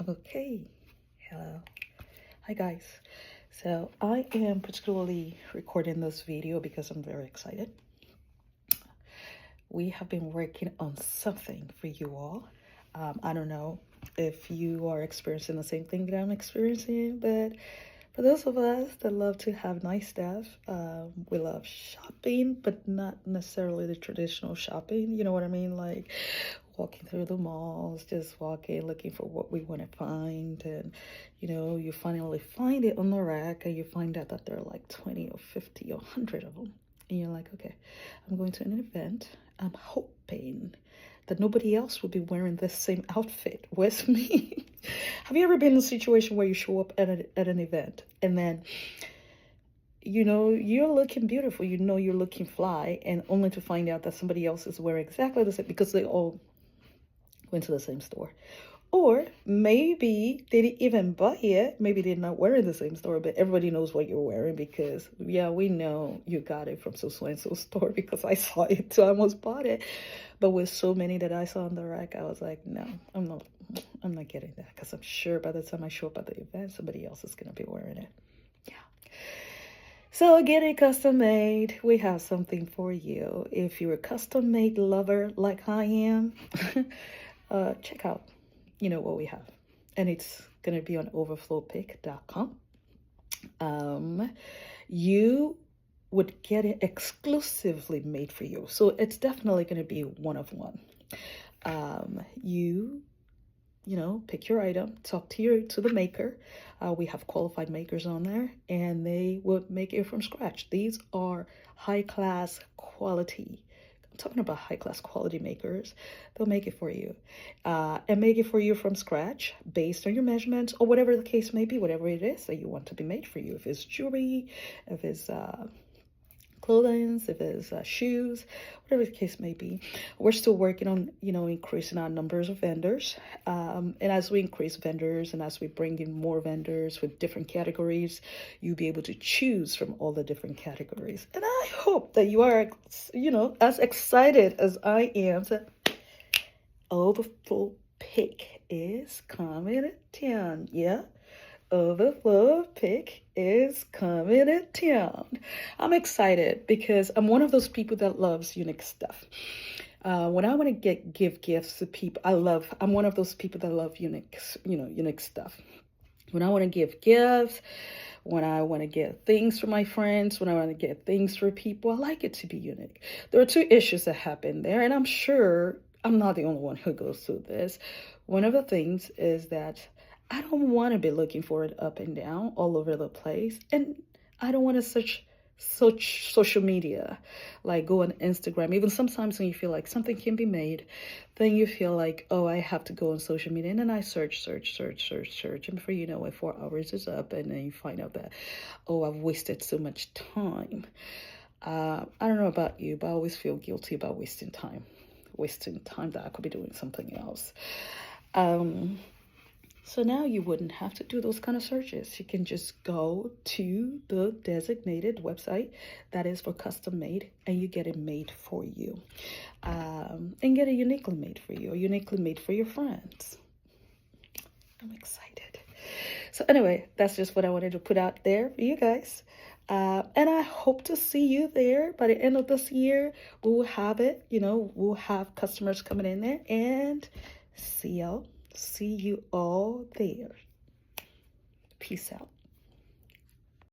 Okay, hello. Hi guys. So I am particularly recording this video because I'm very excited. We have been working on something for you all. I don't know if you are experiencing the same thing that I'm experiencing, but for those of us that love to have nice stuff, we love shopping, but not necessarily the traditional shopping. You know what I mean? Like walking through the malls, just walking, looking for what we want to find. And, you finally find it on the rack and you find out that there are like 20 or 50 or 100 of them. And you're like, okay, I'm going to an event. I'm hoping that nobody else will be wearing this same outfit with me. Have you ever been in a situation where you show up at an event and then, you're looking beautiful, you're looking fly, and only to find out that somebody else is wearing exactly the same because they all went to the same store? Or maybe they didn't even buy it. Maybe they're not wearing the same store, but everybody knows what you're wearing because, yeah, we know you got it from so-and-so store because I saw it too. I almost bought it. But with so many that I saw on the rack, I was like, no, I'm not getting that because I'm sure by the time I show up at the event, somebody else is going to be wearing it. Yeah. So get it custom made. We have something for you. If you're a custom made lover like I am, check out what we have, and it's gonna be on ovaflopick.com. You would get it exclusively made for you, so it's definitely going to be one of one. You pick your item, talk to the maker. We have qualified makers on there, and they would make it from scratch. These are high class quality. Talking about high-class quality makers. They'll make it for you and make it for you from scratch based on your measurements or whatever the case may be, whatever it is that you want to be made for you. If it's jewelry, if it's clothing, if it's shoes, whatever the case may be. We're still working on increasing our numbers of vendors, and as we increase vendors and as we bring in more vendors with different categories, you'll be able to choose from all the different categories. And I hope that you are as excited as I am. So, Ovaflopick is coming to town. Yeah, Ovaflopick is coming to town. I'm excited because I'm one of those people that loves unique stuff. When I want to give gifts to people, I'm one of those people that love unique stuff. When I want to give gifts, when I want to get things for my friends, when I want to get things for people, I like it to be unique. There are two issues that happen there, and I'm sure I'm not the only one who goes through this. One of the things is that I don't want to be looking for it up and down all over the place. And I don't want to search social media, like go on Instagram. Even sometimes when you feel like something can be made, then you feel like, oh, I have to go on social media. And then I search. And before you know it, 4 hours is up. And then you find out that, oh, I've wasted so much time. I don't know about you, but I always feel guilty about wasting time that I could be doing something else. So now you wouldn't have to do those kind of searches. You can just go to the designated website that is for custom made, and you get it made for you. And get it uniquely made for you, or uniquely made for your friends. I'm excited. So anyway, that's just what I wanted to put out there for you guys. And I hope to see you there by the end of this year. We'll have it, we'll have customers coming in there, and see you all there. Peace out.